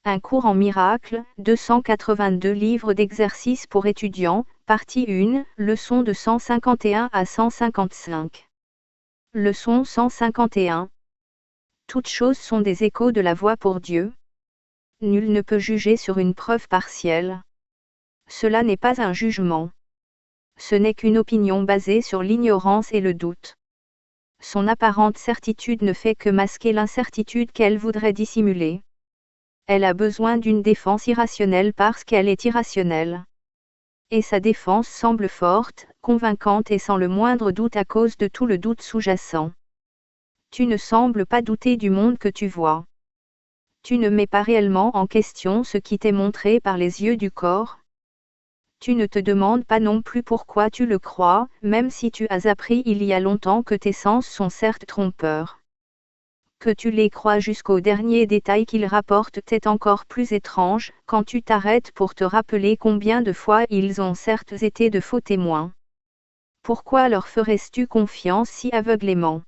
Un cours en miracles, 282 livres d'exercices pour étudiants, partie 1, leçon de 151 à 155. Leçon 151. Toutes choses sont des échos de la voix pour Dieu. Nul ne peut juger sur une preuve partielle. Cela n'est pas un jugement. Ce n'est qu'une opinion basée sur l'ignorance et le doute. Son apparente certitude ne fait que masquer l'incertitude qu'elle voudrait dissimuler. Elle a besoin d'une défense irrationnelle parce qu'elle est irrationnelle. Et sa défense semble forte, convaincante et sans le moindre doute à cause de tout le doute sous-jacent. Tu ne sembles pas douter du monde que tu vois. Tu ne mets pas réellement en question ce qui t'est montré par les yeux du corps. Tu ne te demandes pas non plus pourquoi tu le crois, même si tu as appris il y a longtemps que tes sens sont certes trompeurs. Que tu les crois jusqu'au dernier détail qu'ils rapportent est encore plus étrange, quand tu t'arrêtes pour te rappeler combien de fois ils ont certes été de faux témoins. Pourquoi leur ferais-tu confiance si aveuglément?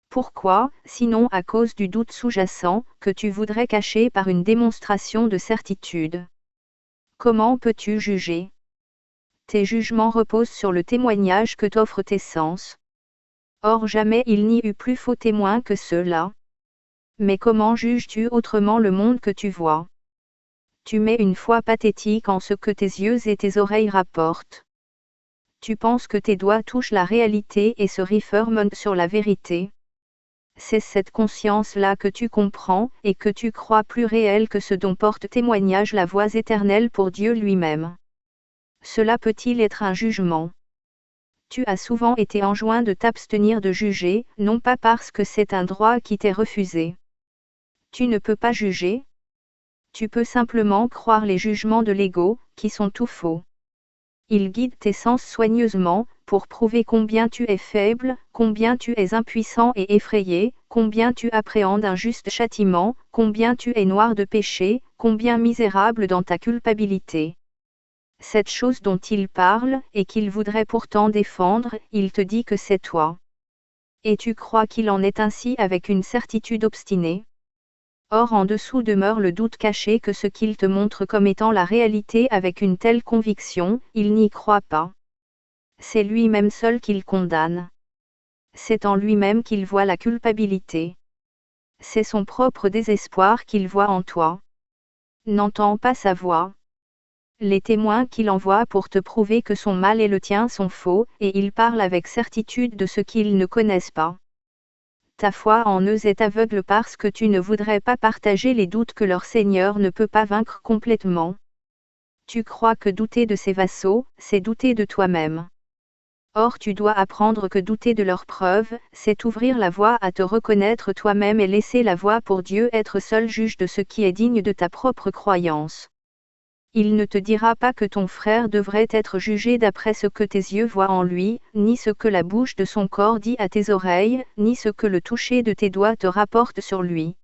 Pourquoi, sinon à cause du doute sous-jacent, que tu voudrais cacher par une démonstration de certitude? Comment peux-tu juger? Tes jugements reposent sur le témoignage que t'offrent tes sens. Or jamais il n'y eut plus faux témoins que ceux-là. Mais comment juges-tu autrement le monde que tu vois? Tu mets une foi pathétique en ce que tes yeux et tes oreilles rapportent. Tu penses que tes doigts touchent la réalité et se referment sur la vérité. C'est cette conscience-là que tu comprends, et que tu crois plus réelle que ce dont porte témoignage la voix éternelle pour Dieu lui-même. Cela peut-il être un jugement? Tu as souvent été enjoint de t'abstenir de juger, non pas parce que c'est un droit qui t'est refusé. Tu ne peux pas juger. Tu peux simplement croire les jugements de l'ego, qui sont tout faux. Ils guident tes sens soigneusement, pour prouver combien tu es faible, combien tu es impuissant et effrayé, combien tu appréhendes un juste châtiment, combien tu es noir de péché, combien misérable dans ta culpabilité. Cette chose dont il parle, et qu'il voudrait pourtant défendre, il te dit que c'est toi. Et tu crois qu'il en est ainsi avec une certitude obstinée. Or en dessous demeure le doute caché que ce qu'il te montre comme étant la réalité avec une telle conviction, il n'y croit pas. C'est lui-même seul qu'il condamne. C'est en lui-même qu'il voit la culpabilité. C'est son propre désespoir qu'il voit en toi. N'entends pas sa voix. Les témoins qu'il envoie pour te prouver que son mal et le tien sont faux, et ils parlent avec certitude de ce qu'ils ne connaissent pas. Ta foi en eux est aveugle parce que tu ne voudrais pas partager les doutes que leur Seigneur ne peut pas vaincre complètement. Tu crois que douter de ses vassaux, c'est douter de toi-même. Or tu dois apprendre que douter de leurs preuves, c'est ouvrir la voie à te reconnaître toi-même et laisser la voie pour Dieu être seul juge de ce qui est digne de ta propre croyance. Il ne te dira pas que ton frère devrait être jugé d'après ce que tes yeux voient en lui, ni ce que la bouche de son corps dit à tes oreilles, ni ce que le toucher de tes doigts te rapporte sur lui.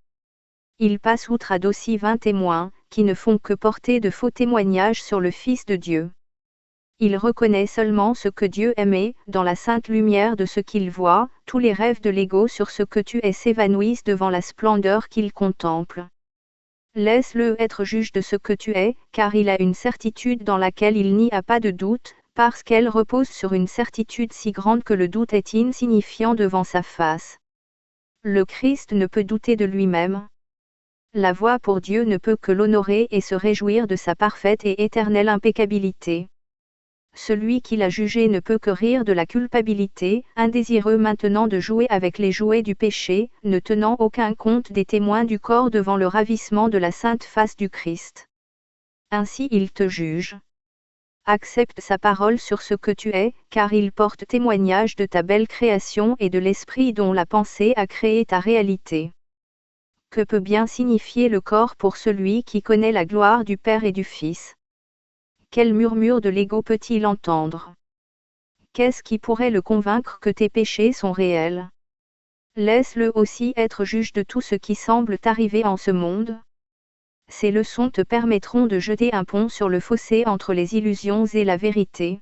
Il passe outre à d'aussi 20 témoins, qui ne font que porter de faux témoignages sur le Fils de Dieu. Il reconnaît seulement ce que Dieu aimait, dans la sainte lumière de ce qu'il voit, tous les rêves de l'ego sur ce que tu es s'évanouissent devant la splendeur qu'il contemple. Laisse-le être juge de ce que tu es, car il a une certitude dans laquelle il n'y a pas de doute, parce qu'elle repose sur une certitude si grande que le doute est insignifiant devant sa face. Le Christ ne peut douter de lui-même. La voix pour Dieu ne peut que l'honorer et se réjouir de sa parfaite et éternelle impeccabilité. Celui qui l'a jugé ne peut que rire de la culpabilité, indésireux maintenant de jouer avec les jouets du péché, ne tenant aucun compte des témoins du corps devant le ravissement de la sainte face du Christ. Ainsi il te juge. Accepte sa parole sur ce que tu es, car il porte témoignage de ta belle création et de l'esprit dont la pensée a créé ta réalité. Que peut bien signifier le corps pour celui qui connaît la gloire du Père et du Fils? Quel murmure de l'ego peut-il entendre? Qu'est-ce qui pourrait le convaincre que tes péchés sont réels? Laisse-le aussi être juge de tout ce qui semble t'arriver en ce monde. Ces leçons te permettront de jeter un pont sur le fossé entre les illusions et la vérité.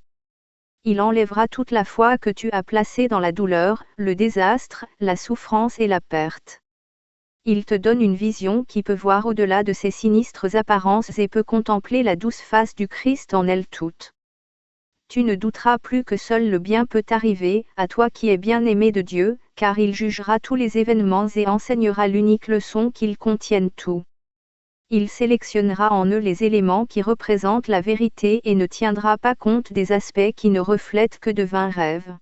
Il enlèvera toute la foi que tu as placée dans la douleur, le désastre, la souffrance et la perte. Il te donne une vision qui peut voir au-delà de ses sinistres apparences et peut contempler la douce face du Christ en elle toute. Tu ne douteras plus que seul le bien peut arriver, à toi qui es bien-aimé de Dieu, car il jugera tous les événements et enseignera l'unique leçon qu'ils contiennent tout. Il sélectionnera en eux les éléments qui représentent la vérité et ne tiendra pas compte des aspects qui ne reflètent que de vains rêves.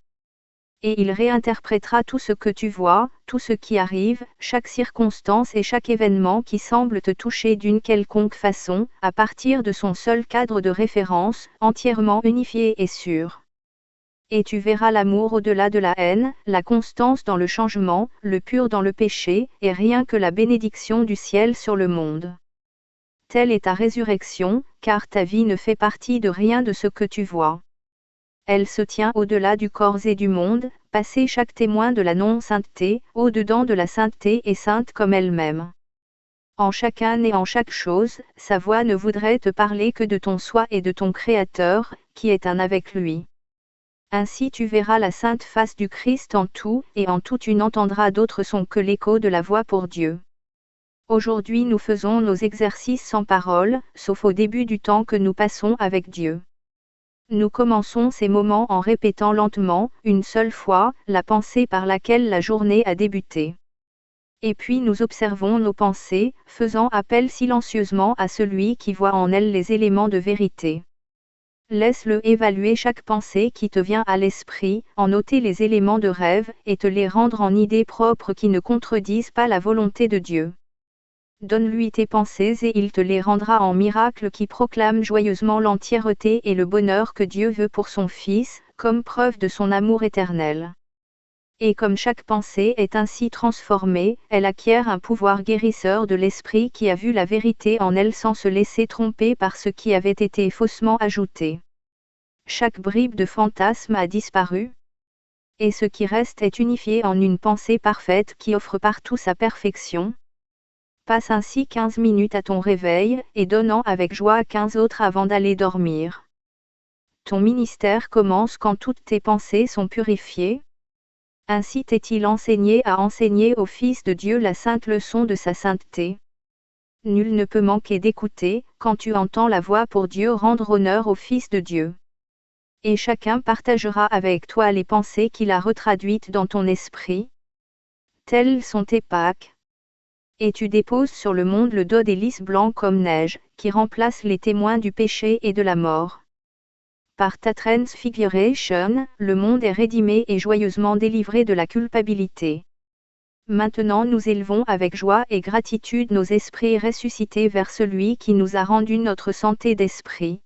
Et il réinterprétera tout ce que tu vois, tout ce qui arrive, chaque circonstance et chaque événement qui semble te toucher d'une quelconque façon, à partir de son seul cadre de référence, entièrement unifié et sûr. Et tu verras l'amour au-delà de la haine, la constance dans le changement, le pur dans le péché, et rien que la bénédiction du ciel sur le monde. Telle est ta résurrection, car ta vie ne fait partie de rien de ce que tu vois. Elle se tient au-delà du corps et du monde, passé chaque témoin de la non-sainteté, au-dedans de la sainteté et sainte comme elle-même. En chacun et en chaque chose, sa voix ne voudrait te parler que de ton soi et de ton Créateur, qui est un avec lui. Ainsi tu verras la sainte face du Christ en tout, et en tout tu n'entendras d'autre son que l'écho de la voix pour Dieu. Aujourd'hui nous faisons nos exercices sans parole, sauf au début du temps que nous passons avec Dieu. Nous commençons ces moments en répétant lentement, une seule fois, la pensée par laquelle la journée a débuté. Et puis nous observons nos pensées, faisant appel silencieusement à celui qui voit en elles les éléments de vérité. Laisse-le évaluer chaque pensée qui te vient à l'esprit, en noter les éléments de rêve, et te les rendre en idées propres qui ne contredisent pas la volonté de Dieu. Donne-lui tes pensées et il te les rendra en miracles qui proclament joyeusement l'entièreté et le bonheur que Dieu veut pour son Fils, comme preuve de son amour éternel. Et comme chaque pensée est ainsi transformée, elle acquiert un pouvoir guérisseur de l'esprit qui a vu la vérité en elle sans se laisser tromper par ce qui avait été faussement ajouté. Chaque bribe de fantasme a disparu, et ce qui reste est unifié en une pensée parfaite qui offre partout sa perfection. Passe ainsi 15 minutes à ton réveil, et donnant avec joie 15 autres avant d'aller dormir. Ton ministère commence quand toutes tes pensées sont purifiées. Ainsi t'est-il enseigné à enseigner au Fils de Dieu la sainte leçon de sa sainteté. Nul ne peut manquer d'écouter, quand tu entends la voix pour Dieu rendre honneur au Fils de Dieu. Et chacun partagera avec toi les pensées qu'il a retraduites dans ton esprit. Telles sont tes Pâques. Et tu déposes sur le monde le dos des lys blancs comme neige, qui remplace les témoins du péché et de la mort. Par ta transfiguration, le monde est rédimé et joyeusement délivré de la culpabilité. Maintenant nous élevons avec joie et gratitude nos esprits ressuscités vers celui qui nous a rendu notre santé d'esprit.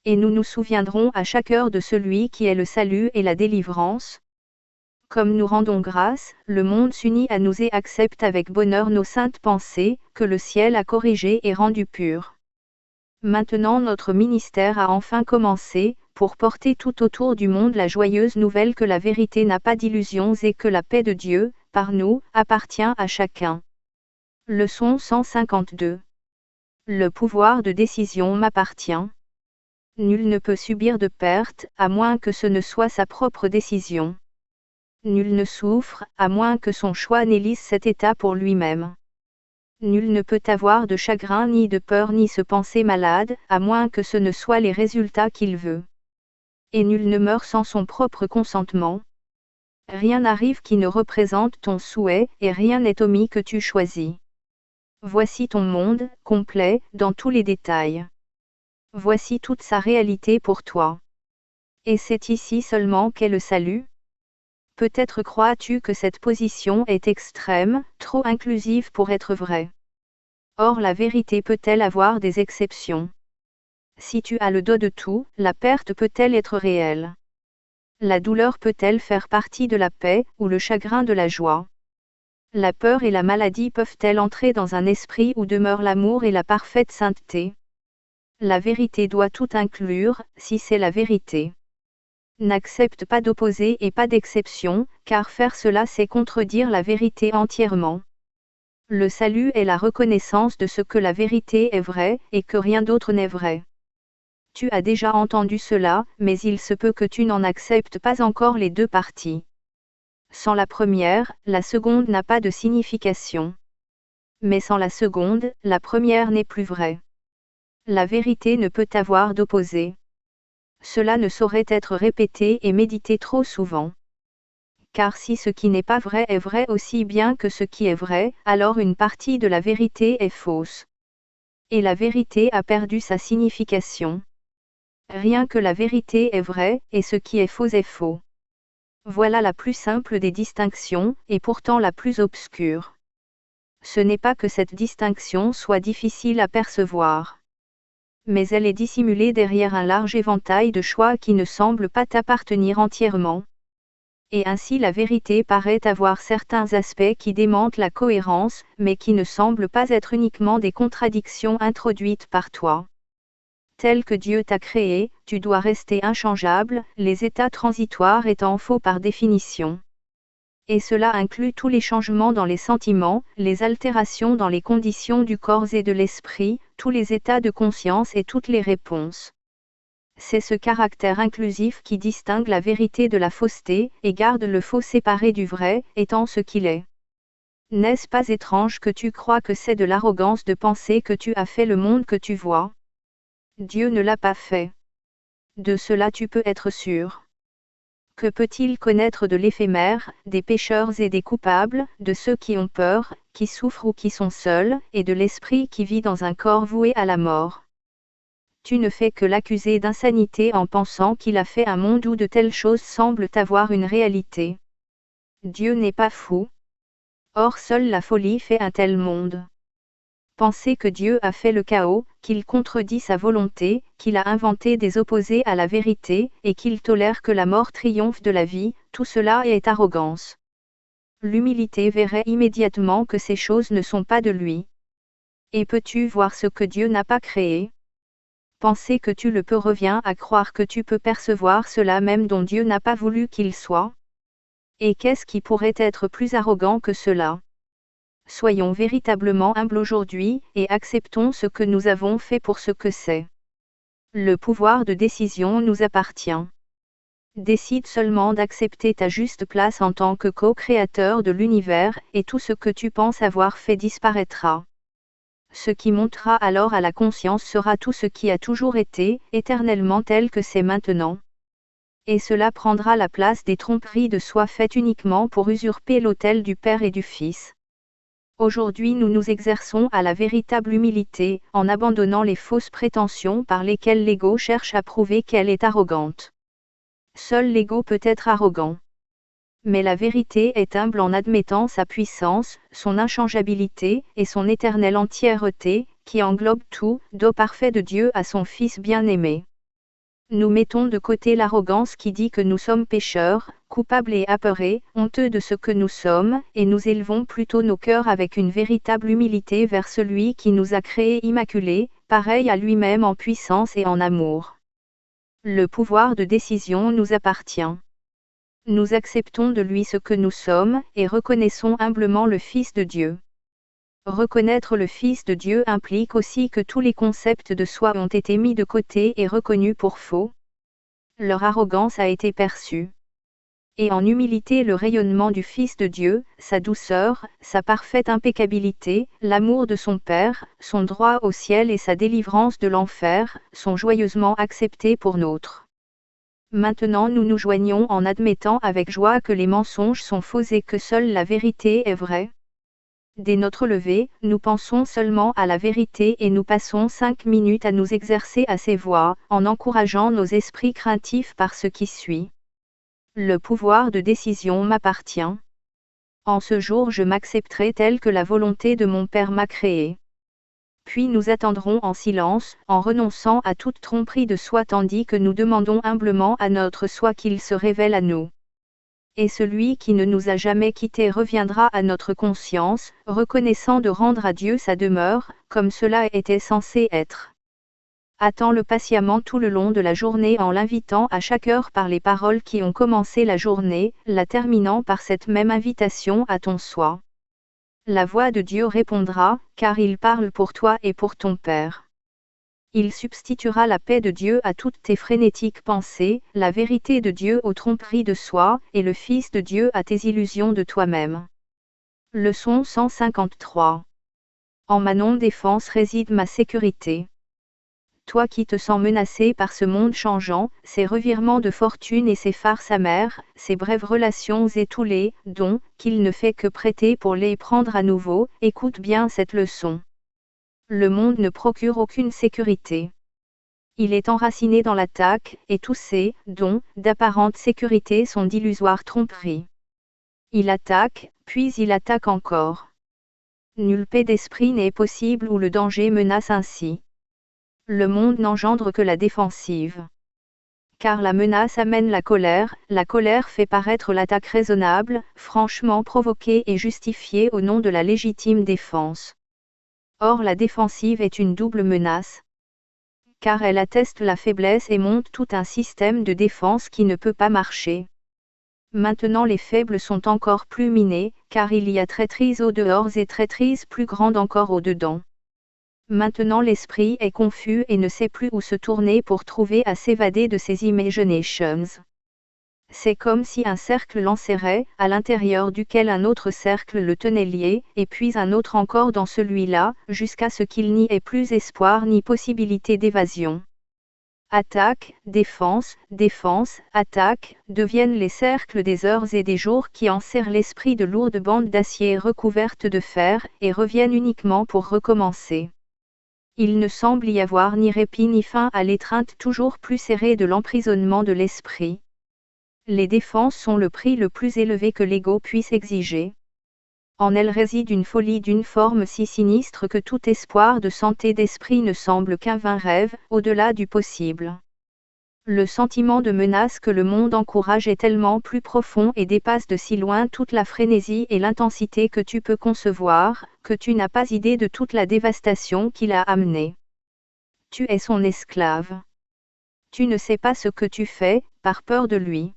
Et nous nous souviendrons à chaque heure de celui qui est le salut et la délivrance. Comme nous rendons grâce, le monde s'unit à nous et accepte avec bonheur nos saintes pensées, que le ciel a corrigées et rendues pures. Maintenant notre ministère a enfin commencé, pour porter tout autour du monde la joyeuse nouvelle que la vérité n'a pas d'illusions et que la paix de Dieu, par nous, appartient à chacun. Leçon 152. Le pouvoir de décision m'appartient. Nul ne peut subir de perte, à moins que ce ne soit sa propre décision. Nul ne souffre, à moins que son choix n'élise cet état pour lui-même. Nul ne peut avoir de chagrin ni de peur ni se penser malade, à moins que ce ne soient les résultats qu'il veut. Et nul ne meurt sans son propre consentement. Rien n'arrive qui ne représente ton souhait, et rien n'est omis que tu choisis. Voici ton monde, complet, dans tous les détails. Voici toute sa réalité pour toi. Et c'est ici seulement qu'est le salut. Peut-être crois-tu que cette position est extrême, trop inclusive pour être vraie. Or la vérité peut-elle avoir des exceptions? Si tu as le dos de tout, la perte peut-elle être réelle? La douleur peut-elle faire partie de la paix, ou le chagrin de la joie? La peur et la maladie peuvent-elles entrer dans un esprit où demeure l'amour et la parfaite sainteté? La vérité doit tout inclure, si c'est la vérité. N'accepte pas d'opposé et pas d'exception, car faire cela c'est contredire la vérité entièrement. Le salut est la reconnaissance de ce que la vérité est vraie, et que rien d'autre n'est vrai. Tu as déjà entendu cela, mais il se peut que tu n'en acceptes pas encore les deux parties. Sans la première, la seconde n'a pas de signification. Mais sans la seconde, la première n'est plus vraie. La vérité ne peut avoir d'opposé. Cela ne saurait être répété et médité trop souvent. Car si ce qui n'est pas vrai est vrai aussi bien que ce qui est vrai, alors une partie de la vérité est fausse. Et la vérité a perdu sa signification. Rien que la vérité est vraie, et ce qui est faux est faux. Voilà la plus simple des distinctions, et pourtant la plus obscure. Ce n'est pas que cette distinction soit difficile à percevoir. Mais elle est dissimulée derrière un large éventail de choix qui ne semblent pas t'appartenir entièrement. Et ainsi la vérité paraît avoir certains aspects qui démentent la cohérence, mais qui ne semblent pas être uniquement des contradictions introduites par toi. Tel que Dieu t'a créé, tu dois rester inchangeable, les états transitoires étant faux par définition. Et cela inclut tous les changements dans les sentiments, les altérations dans les conditions du corps et de l'esprit, tous les états de conscience et toutes les réponses. C'est ce caractère inclusif qui distingue la vérité de la fausseté, et garde le faux séparé du vrai, étant ce qu'il est. N'est-ce pas étrange que tu crois que c'est de l'arrogance de penser que tu as fait le monde que tu vois? Dieu ne l'a pas fait. De cela tu peux être sûr. Que peut-il connaître de l'éphémère, des pécheurs et des coupables, de ceux qui ont peur, qui souffrent ou qui sont seuls, et de l'esprit qui vit dans un corps voué à la mort? Tu ne fais que l'accuser d'insanité en pensant qu'il a fait un monde où de telles choses semblent avoir une réalité. Dieu n'est pas fou. Or seule la folie fait un tel monde. Penser que Dieu a fait le chaos, qu'il contredit sa volonté, qu'il a inventé des opposés à la vérité, et qu'il tolère que la mort triomphe de la vie, tout cela est arrogance. L'humilité verrait immédiatement que ces choses ne sont pas de lui. Et peux-tu voir ce que Dieu n'a pas créé? Penser que tu le peux revient à croire que tu peux percevoir cela même dont Dieu n'a pas voulu qu'il soit. Et qu'est-ce qui pourrait être plus arrogant que cela? Soyons véritablement humbles aujourd'hui, et acceptons ce que nous avons fait pour ce que c'est. Le pouvoir de décision nous appartient. Décide seulement d'accepter ta juste place en tant que co-créateur de l'univers, et tout ce que tu penses avoir fait disparaîtra. Ce qui montera alors à la conscience sera tout ce qui a toujours été, éternellement tel que c'est maintenant. Et cela prendra la place des tromperies de soi faites uniquement pour usurper l'autel du Père et du Fils. Aujourd'hui nous nous exerçons à la véritable humilité, en abandonnant les fausses prétentions par lesquelles l'ego cherche à prouver qu'elle est arrogante. Seul l'ego peut être arrogant. Mais la vérité est humble en admettant sa puissance, son inchangeabilité, et son éternelle entièreté, qui englobe tout, do parfait de Dieu à son Fils bien-aimé. Nous mettons de côté l'arrogance qui dit que nous sommes pécheurs, coupables et apeurés, honteux de ce que nous sommes, et nous élevons plutôt nos cœurs avec une véritable humilité vers celui qui nous a créés immaculés, pareil à lui-même en puissance et en amour. Le pouvoir de décision nous appartient. Nous acceptons de lui ce que nous sommes, et reconnaissons humblement le Fils de Dieu. Reconnaître le Fils de Dieu implique aussi que tous les concepts de soi ont été mis de côté et reconnus pour faux. Leur arrogance a été perçue. Et en humilité le rayonnement du Fils de Dieu, sa douceur, sa parfaite impeccabilité, l'amour de son Père, son droit au ciel et sa délivrance de l'enfer, sont joyeusement acceptés pour nôtres. Maintenant nous nous joignons en admettant avec joie que les mensonges sont faux et que seule la vérité est vraie. Dès notre lever, nous pensons seulement à la vérité et nous passons 5 minutes à nous exercer à ces voies, en encourageant nos esprits craintifs par ce qui suit. Le pouvoir de décision m'appartient. En ce jour je m'accepterai tel que la volonté de mon Père m'a créé. Puis nous attendrons en silence, en renonçant à toute tromperie de soi tandis que nous demandons humblement à notre soi qu'il se révèle à nous. Et celui qui ne nous a jamais quittés reviendra à notre conscience, reconnaissant de rendre à Dieu sa demeure, comme cela était censé être. Attends-le patiemment tout le long de la journée en l'invitant à chaque heure par les paroles qui ont commencé la journée, la terminant par cette même invitation à ton soi. La voix de Dieu répondra, car il parle pour toi et pour ton Père. Il substituera la paix de Dieu à toutes tes frénétiques pensées, la vérité de Dieu aux tromperies de soi, et le Fils de Dieu à tes illusions de toi-même. Leçon 153. En ma non-défense réside ma sécurité. Toi qui te sens menacé par ce monde changeant, ces revirements de fortune et ces farces amères, ces brèves relations et tous les dons qu'il ne fait que prêter pour les prendre à nouveau, écoute bien cette leçon. Le monde ne procure aucune sécurité. Il est enraciné dans l'attaque, et tous ces dons d'apparente sécurité sont d'illusoires tromperies. Il attaque, puis il attaque encore. Nulle paix d'esprit n'est possible où le danger menace ainsi. Le monde n'engendre que la défensive. Car la menace amène la colère fait paraître l'attaque raisonnable, franchement provoquée et justifiée au nom de la légitime défense. Or la défensive est une double menace. Car elle atteste la faiblesse et monte tout un système de défense qui ne peut pas marcher. Maintenant les faibles sont encore plus minés, car il y a traîtrise au dehors et traîtrise plus grande encore au dedans. Maintenant l'esprit est confus et ne sait plus où se tourner pour trouver à s'évader de ses imaginations. C'est comme si un cercle l'enserrait, à l'intérieur duquel un autre cercle le tenait lié, et puis un autre encore dans celui-là, jusqu'à ce qu'il n'y ait plus espoir ni possibilité d'évasion. Attaque, défense, attaque, deviennent les cercles des heures et des jours qui enserrent l'esprit de lourdes bandes d'acier recouvertes de fer, et reviennent uniquement pour recommencer. Il ne semble y avoir ni répit ni fin à l'étreinte toujours plus serrée de l'emprisonnement de l'esprit. Les défenses sont le prix le plus élevé que l'ego puisse exiger. En elles réside une folie d'une forme si sinistre que tout espoir de santé d'esprit ne semble qu'un vain rêve, au-delà du possible. Le sentiment de menace que le monde encourage est tellement plus profond et dépasse de si loin toute la frénésie et l'intensité que tu peux concevoir, que tu n'as pas idée de toute la dévastation qu'il a amenée. Tu es son esclave. Tu ne sais pas ce que tu fais, par peur de lui.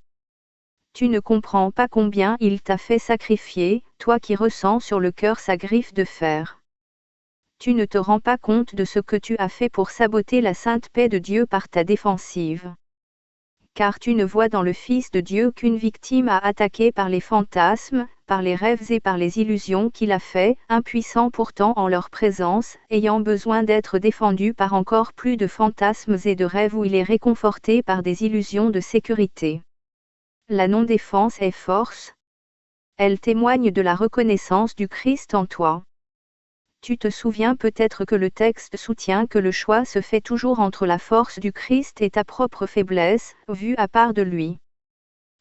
Tu ne comprends pas combien il t'a fait sacrifier, toi qui ressens sur le cœur sa griffe de fer. Tu ne te rends pas compte de ce que tu as fait pour saboter la sainte paix de Dieu par ta défensive. Car tu ne vois dans le Fils de Dieu qu'une victime à attaquer par les fantasmes, par les rêves et par les illusions qu'il a fait, impuissant pourtant en leur présence, ayant besoin d'être défendu par encore plus de fantasmes et de rêves où il est réconforté par des illusions de sécurité. La non-défense est force. Elle témoigne de la reconnaissance du Christ en toi. Tu te souviens peut-être que le texte soutient que le choix se fait toujours entre la force du Christ et ta propre faiblesse, vue à part de lui.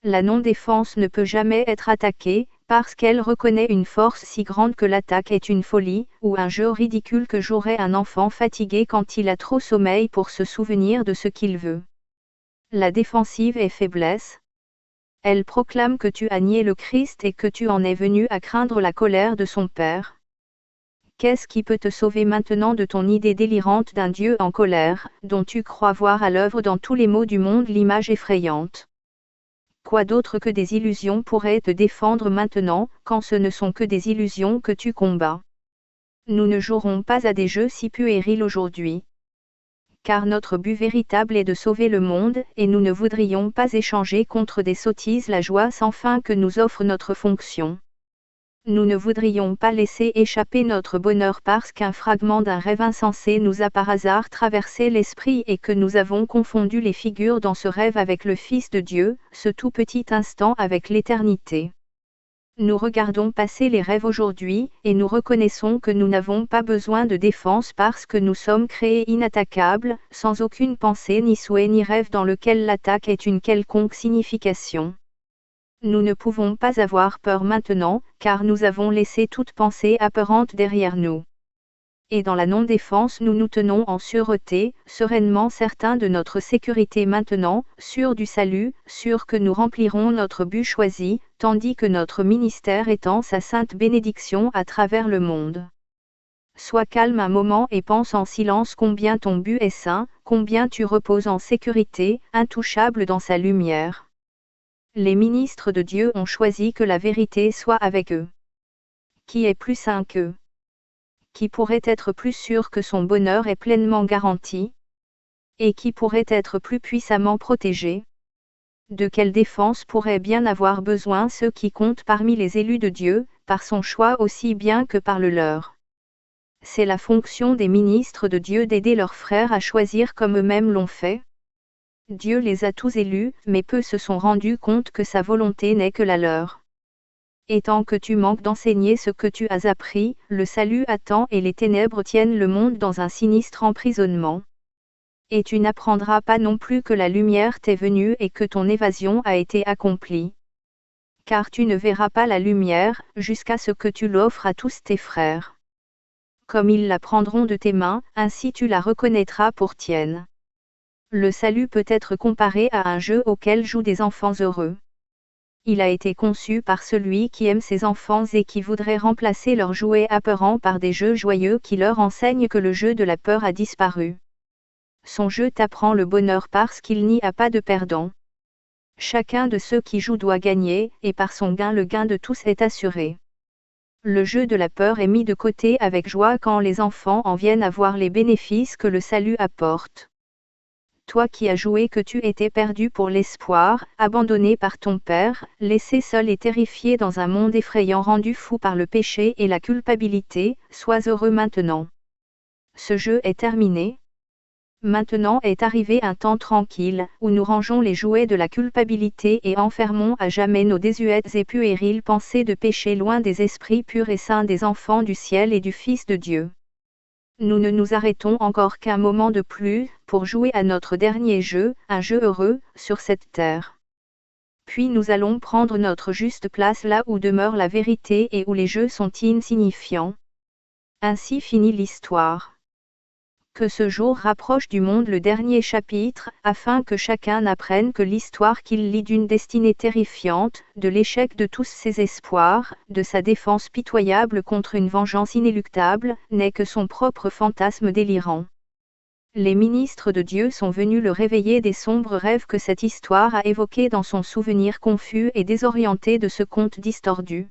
La non-défense ne peut jamais être attaquée, parce qu'elle reconnaît une force si grande que l'attaque est une folie, ou un jeu ridicule que jouerait un enfant fatigué quand il a trop sommeil pour se souvenir de ce qu'il veut. La défensive est faiblesse. Elle proclame que tu as nié le Christ et que tu en es venu à craindre la colère de son Père. Qu'est-ce qui peut te sauver maintenant de ton idée délirante d'un Dieu en colère, dont tu crois voir à l'œuvre dans tous les maux du monde l'image effrayante? Quoi d'autre que des illusions pourrait te défendre maintenant, quand ce ne sont que des illusions que tu combats? Nous ne jouerons pas à des jeux si puérils aujourd'hui. Car notre but véritable est de sauver le monde, et nous ne voudrions pas échanger contre des sottises la joie sans fin que nous offre notre fonction. Nous ne voudrions pas laisser échapper notre bonheur parce qu'un fragment d'un rêve insensé nous a par hasard traversé l'esprit et que nous avons confondu les figures dans ce rêve avec le Fils de Dieu, ce tout petit instant avec l'éternité. Nous regardons passer les rêves aujourd'hui, et nous reconnaissons que nous n'avons pas besoin de défense parce que nous sommes créés inattaquables, sans aucune pensée ni souhait ni rêve dans lequel l'attaque ait une quelconque signification. Nous ne pouvons pas avoir peur maintenant, car nous avons laissé toute pensée apeurante derrière nous. Et dans la non-défense nous nous tenons en sûreté, sereinement certains de notre sécurité maintenant, sûrs du salut, sûrs que nous remplirons notre but choisi, tandis que notre ministère étend sa sainte bénédiction à travers le monde. Sois calme un moment et pense en silence combien ton but est saint, combien tu reposes en sécurité, intouchable dans sa lumière. Les ministres de Dieu ont choisi que la vérité soit avec eux. Qui est plus saint qu'eux? Qui pourrait être plus sûr que son bonheur est pleinement garanti? Et qui pourrait être plus puissamment protégé? De quelle défense pourraient bien avoir besoin ceux qui comptent parmi les élus de Dieu, par son choix aussi bien que par le leur? C'est la fonction des ministres de Dieu d'aider leurs frères à choisir comme eux-mêmes l'ont fait. Dieu les a tous élus, mais peu se sont rendus compte que sa volonté n'est que la leur. Et tant que tu manques d'enseigner ce que tu as appris, le salut attend et les ténèbres tiennent le monde dans un sinistre emprisonnement. Et tu n'apprendras pas non plus que la lumière t'est venue et que ton évasion a été accomplie. Car tu ne verras pas la lumière, jusqu'à ce que tu l'offres à tous tes frères. Comme ils la prendront de tes mains, ainsi tu la reconnaîtras pour tienne. Le salut peut être comparé à un jeu auquel jouent des enfants heureux. Il a été conçu par celui qui aime ses enfants et qui voudrait remplacer leurs jouets apeurants par des jeux joyeux qui leur enseignent que le jeu de la peur a disparu. Son jeu t'apprend le bonheur parce qu'il n'y a pas de perdant. Chacun de ceux qui jouent doit gagner, et par son gain le gain de tous est assuré. Le jeu de la peur est mis de côté avec joie quand les enfants en viennent à voir les bénéfices que le salut apporte. Toi qui as joué que tu étais perdu pour l'espoir, abandonné par ton père, laissé seul et terrifié dans un monde effrayant rendu fou par le péché et la culpabilité, sois heureux maintenant. Ce jeu est terminé. Maintenant est arrivé un temps tranquille, où nous rangeons les jouets de la culpabilité et enfermons à jamais nos désuètes et puériles pensées de péché loin des esprits purs et saints des enfants du ciel et du Fils de Dieu. Nous ne nous arrêtons encore qu'un moment de plus, pour jouer à notre dernier jeu, un jeu heureux, sur cette terre. Puis nous allons prendre notre juste place là où demeure la vérité et où les jeux sont insignifiants. Ainsi finit l'histoire. Que ce jour rapproche du monde le dernier chapitre, afin que chacun apprenne que l'histoire qu'il lit d'une destinée terrifiante, de l'échec de tous ses espoirs, de sa défense pitoyable contre une vengeance inéluctable, n'est que son propre fantasme délirant. Les ministres de Dieu sont venus le réveiller des sombres rêves que cette histoire a évoqués dans son souvenir confus et désorienté de ce conte distordu.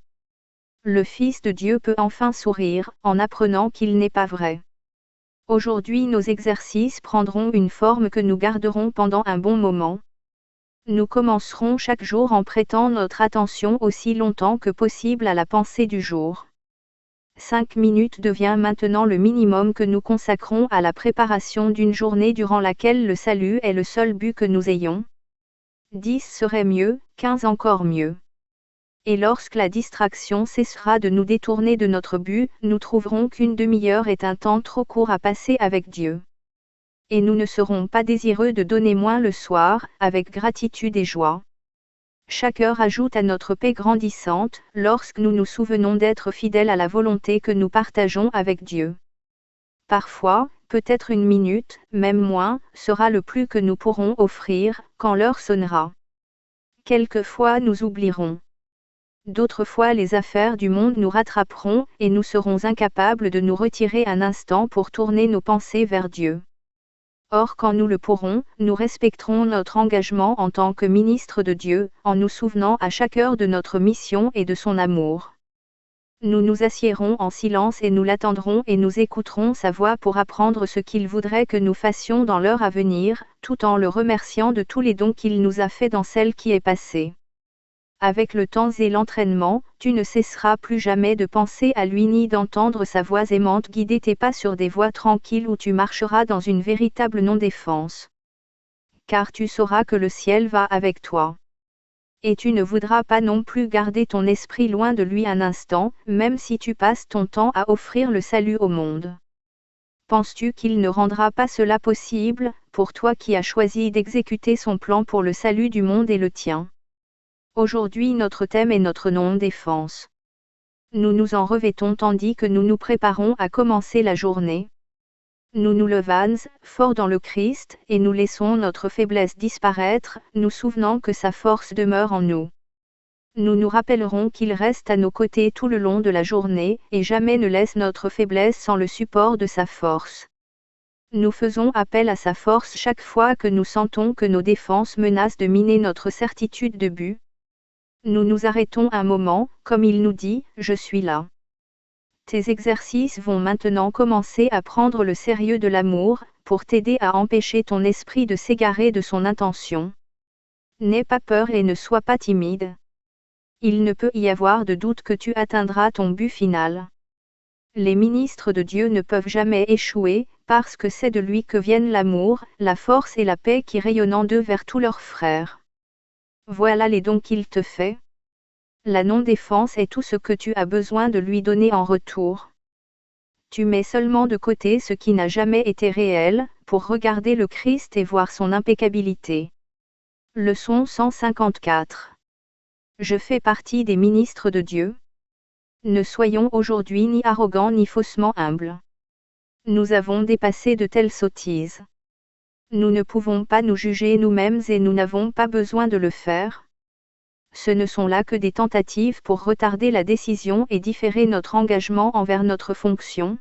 Le Fils de Dieu peut enfin sourire, en apprenant qu'il n'est pas vrai. Aujourd'hui nos exercices prendront une forme que nous garderons pendant un bon moment. Nous commencerons chaque jour en prêtant notre attention aussi longtemps que possible à la pensée du jour. 5 minutes devient maintenant le minimum que nous consacrons à la préparation d'une journée durant laquelle le salut est le seul but que nous ayons. 10 serait mieux, 15 encore mieux. Et lorsque la distraction cessera de nous détourner de notre but, nous trouverons qu'une demi-heure est un temps trop court à passer avec Dieu. Et nous ne serons pas désireux de donner moins le soir, avec gratitude et joie. Chaque heure ajoute à notre paix grandissante, lorsque nous nous souvenons d'être fidèles à la volonté que nous partageons avec Dieu. Parfois, peut-être une minute, même moins, sera le plus que nous pourrons offrir, quand l'heure sonnera. Quelquefois nous oublierons. D'autres fois les affaires du monde nous rattraperont, et nous serons incapables de nous retirer un instant pour tourner nos pensées vers Dieu. Or quand nous le pourrons, nous respecterons notre engagement en tant que ministres de Dieu, en nous souvenant à chaque heure de notre mission et de son amour. Nous nous assiérons en silence et nous l'attendrons et nous écouterons sa voix pour apprendre ce qu'il voudrait que nous fassions dans l'heure à venir, tout en le remerciant de tous les dons qu'il nous a faits dans celle qui est passée. Avec le temps et l'entraînement, tu ne cesseras plus jamais de penser à lui ni d'entendre sa voix aimante guider tes pas sur des voies tranquilles où tu marcheras dans une véritable non-défense. Car tu sauras que le ciel va avec toi. Et tu ne voudras pas non plus garder ton esprit loin de lui un instant, même si tu passes ton temps à offrir le salut au monde. Penses-tu qu'il ne rendra pas cela possible, pour toi qui as choisi d'exécuter son plan pour le salut du monde et le tien? Aujourd'hui notre thème est notre non-défense. Nous nous en revêtons tandis que nous nous préparons à commencer la journée. Nous nous levons, forts dans le Christ, et nous laissons notre faiblesse disparaître, nous souvenant que sa force demeure en nous. Nous nous rappellerons qu'il reste à nos côtés tout le long de la journée, et jamais ne laisse notre faiblesse sans le support de sa force. Nous faisons appel à sa force chaque fois que nous sentons que nos défenses menacent de miner notre certitude de but. Nous nous arrêtons un moment, comme il nous dit, « Je suis là ». Tes exercices vont maintenant commencer à prendre le sérieux de l'amour, pour t'aider à empêcher ton esprit de s'égarer de son intention. N'aie pas peur et ne sois pas timide. Il ne peut y avoir de doute que tu atteindras ton but final. Les ministres de Dieu ne peuvent jamais échouer, parce que c'est de lui que viennent l'amour, la force et la paix qui rayonnent d'eux vers tous leurs frères. Voilà les dons qu'il te fait. La non-défense est tout ce que tu as besoin de lui donner en retour. Tu mets seulement de côté ce qui n'a jamais été réel, pour regarder le Christ et voir son impeccabilité. Leçon 154. Je fais partie des ministres de Dieu. Ne soyons aujourd'hui ni arrogants ni faussement humbles. Nous avons dépassé de telles sottises. Nous ne pouvons pas nous juger nous-mêmes et nous n'avons pas besoin de le faire. Ce ne sont là que des tentatives pour retarder la décision et différer notre engagement envers notre fonction.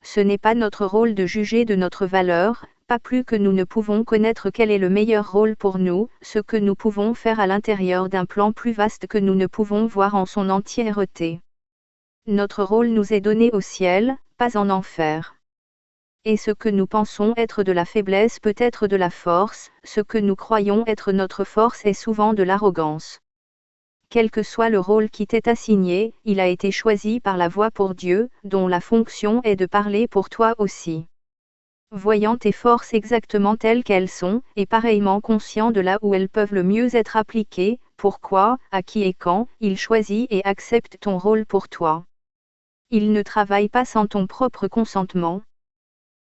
Ce n'est pas notre rôle de juger de notre valeur, pas plus que nous ne pouvons connaître quel est le meilleur rôle pour nous, ce que nous pouvons faire à l'intérieur d'un plan plus vaste que nous ne pouvons voir en son entièreté. Notre rôle nous est donné au ciel, pas en enfer. Et ce que nous pensons être de la faiblesse peut être de la force, ce que nous croyons être notre force est souvent de l'arrogance. Quel que soit le rôle qui t'est assigné, il a été choisi par la voix pour Dieu, dont la fonction est de parler pour toi aussi. Voyant tes forces exactement telles qu'elles sont, et pareillement conscient de là où elles peuvent le mieux être appliquées, pourquoi, à qui et quand, il choisit et accepte ton rôle pour toi. Il ne travaille pas sans ton propre consentement.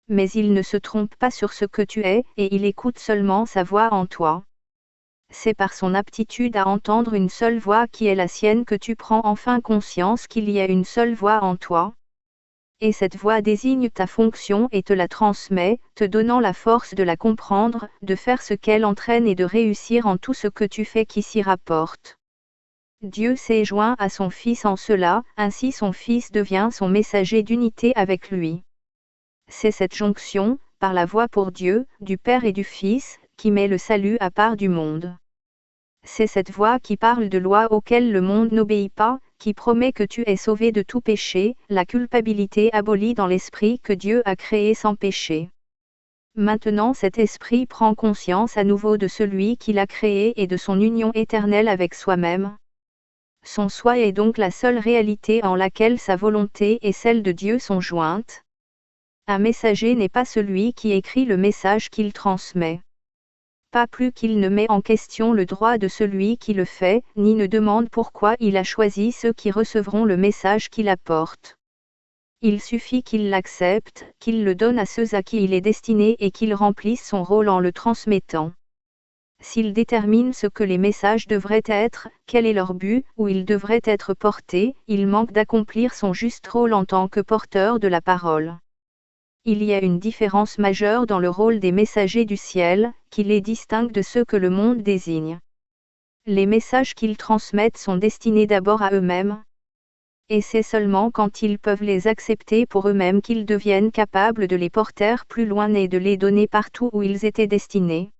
Mais il ne se trompe pas sur ce que tu es, et il écoute seulement sa voix en toi. C'est par son aptitude à entendre une seule voix qui est la sienne que tu prends enfin conscience qu'il y a une seule voix en toi. Et cette voix désigne ta fonction et te la transmet, te donnant la force de la comprendre, de faire ce qu'elle entraîne et de réussir en tout ce que tu fais qui s'y rapporte. Dieu s'est joint à son Fils en cela, ainsi son Fils devient son messager d'unité avec lui. C'est cette jonction, par la voix pour Dieu, du Père et du Fils, qui met le salut à part du monde. C'est cette voix qui parle de lois auxquelles le monde n'obéit pas, qui promet que tu es sauvé de tout péché, la culpabilité abolie dans l'esprit que Dieu a créé sans péché. Maintenant cet esprit prend conscience à nouveau de celui qui l'a créé et de son union éternelle avec soi-même. Son soi est donc la seule réalité en laquelle sa volonté et celle de Dieu sont jointes. Un messager n'est pas celui qui écrit le message qu'il transmet. Pas plus qu'il ne met en question le droit de celui qui le fait, ni ne demande pourquoi il a choisi ceux qui recevront le message qu'il apporte. Il suffit qu'il l'accepte, qu'il le donne à ceux à qui il est destiné et qu'il remplisse son rôle en le transmettant. S'il détermine ce que les messages devraient être, quel est leur but, où ils devraient être portés, il manque d'accomplir son juste rôle en tant que porteur de la parole. Il y a une différence majeure dans le rôle des messagers du ciel, qui les distingue de ceux que le monde désigne. Les messages qu'ils transmettent sont destinés d'abord à eux-mêmes. Et c'est seulement quand ils peuvent les accepter pour eux-mêmes qu'ils deviennent capables de les porter plus loin et de les donner partout où ils étaient destinés.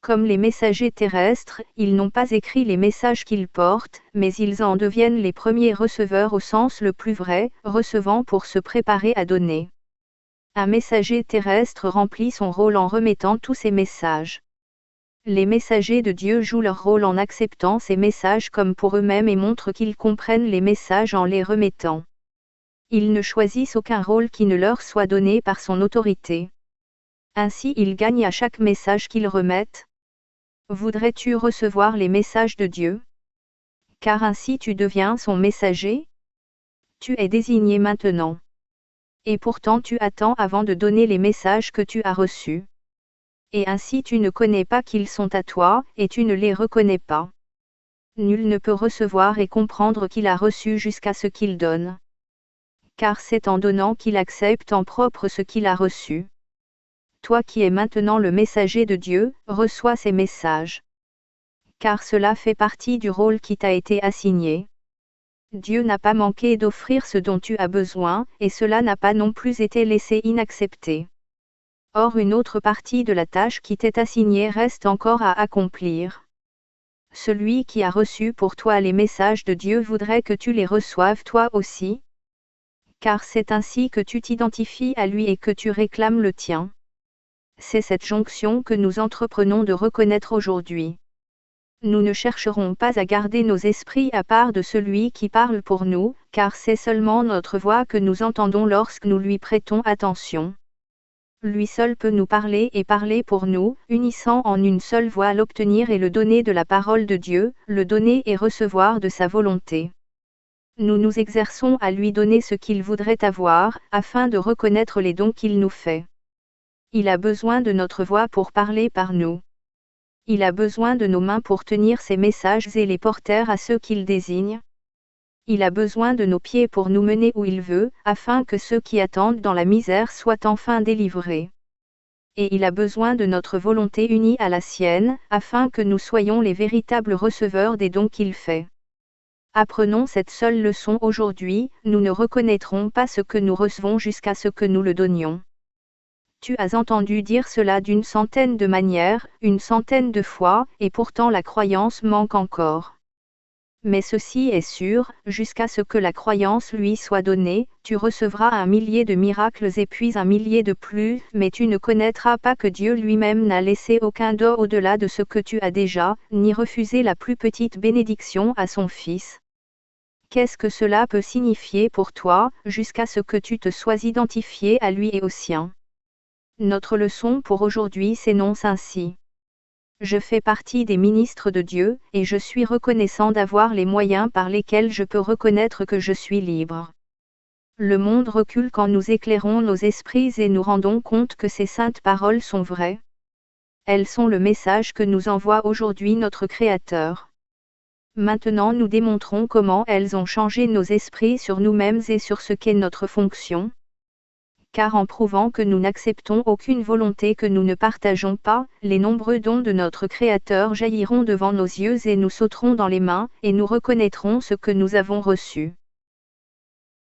Comme les messagers terrestres, ils n'ont pas écrit les messages qu'ils portent, mais ils en deviennent les premiers receveurs au sens le plus vrai, recevant pour se préparer à donner. Un messager terrestre remplit son rôle en remettant tous ses messages. Les messagers de Dieu jouent leur rôle en acceptant ces messages comme pour eux-mêmes et montrent qu'ils comprennent les messages en les remettant. Ils ne choisissent aucun rôle qui ne leur soit donné par son autorité. Ainsi ils gagnent à chaque message qu'ils remettent. Voudrais-tu recevoir les messages de Dieu? Car ainsi tu deviens son messager? Tu es désigné maintenant. Et pourtant tu attends avant de donner les messages que tu as reçus. Et ainsi tu ne connais pas qu'ils sont à toi, et tu ne les reconnais pas. Nul ne peut recevoir et comprendre qu'il a reçu jusqu'à ce qu'il donne. Car c'est en donnant qu'il accepte en propre ce qu'il a reçu. Toi qui es maintenant le messager de Dieu, reçois ces messages. Car cela fait partie du rôle qui t'a été assigné. Dieu n'a pas manqué d'offrir ce dont tu as besoin, et cela n'a pas non plus été laissé inaccepté. Or une autre partie de la tâche qui t'est assignée reste encore à accomplir. Celui qui a reçu pour toi les messages de Dieu voudrait que tu les reçoives toi aussi. Car c'est ainsi que tu t'identifies à lui et que tu réclames le tien. C'est cette jonction que nous entreprenons de reconnaître aujourd'hui. Nous ne chercherons pas à garder nos esprits à part de celui qui parle pour nous, car c'est seulement notre voix que nous entendons lorsque nous lui prêtons attention. Lui seul peut nous parler et parler pour nous, unissant en une seule voix l'obtenir et le donner de la parole de Dieu, le donner et recevoir de sa volonté. Nous nous exerçons à lui donner ce qu'il voudrait avoir, afin de reconnaître les dons qu'il nous fait. Il a besoin de notre voix pour parler par nous. Il a besoin de nos mains pour tenir ses messages et les porter à ceux qu'il désigne. Il a besoin de nos pieds pour nous mener où il veut, afin que ceux qui attendent dans la misère soient enfin délivrés. Et il a besoin de notre volonté unie à la sienne, afin que nous soyons les véritables receveurs des dons qu'il fait. Apprenons cette seule leçon aujourd'hui, nous ne reconnaîtrons pas ce que nous recevons jusqu'à ce que nous le donnions. Tu as entendu dire cela d'une centaine de manières, une centaine de fois, et pourtant la croyance manque encore. Mais ceci est sûr, jusqu'à ce que la croyance lui soit donnée, tu recevras 1 millier de miracles et puis 1 millier de plus, mais tu ne connaîtras pas que Dieu lui-même n'a laissé aucun don au-delà de ce que tu as déjà, ni refusé la plus petite bénédiction à son Fils. Qu'est-ce que cela peut signifier pour toi, jusqu'à ce que tu te sois identifié à lui et au sien? Notre leçon pour aujourd'hui s'énonce ainsi. Je fais partie des ministres de Dieu, et je suis reconnaissant d'avoir les moyens par lesquels je peux reconnaître que je suis libre. Le monde recule quand nous éclairons nos esprits et nous rendons compte que ces saintes paroles sont vraies. Elles sont le message que nous envoie aujourd'hui notre Créateur. Maintenant nous démontrons comment elles ont changé nos esprits sur nous-mêmes et sur ce qu'est notre fonction. Car en prouvant que nous n'acceptons aucune volonté que nous ne partageons pas, les nombreux dons de notre Créateur jailliront devant nos yeux et nous sauterons dans les mains, et nous reconnaîtrons ce que nous avons reçu.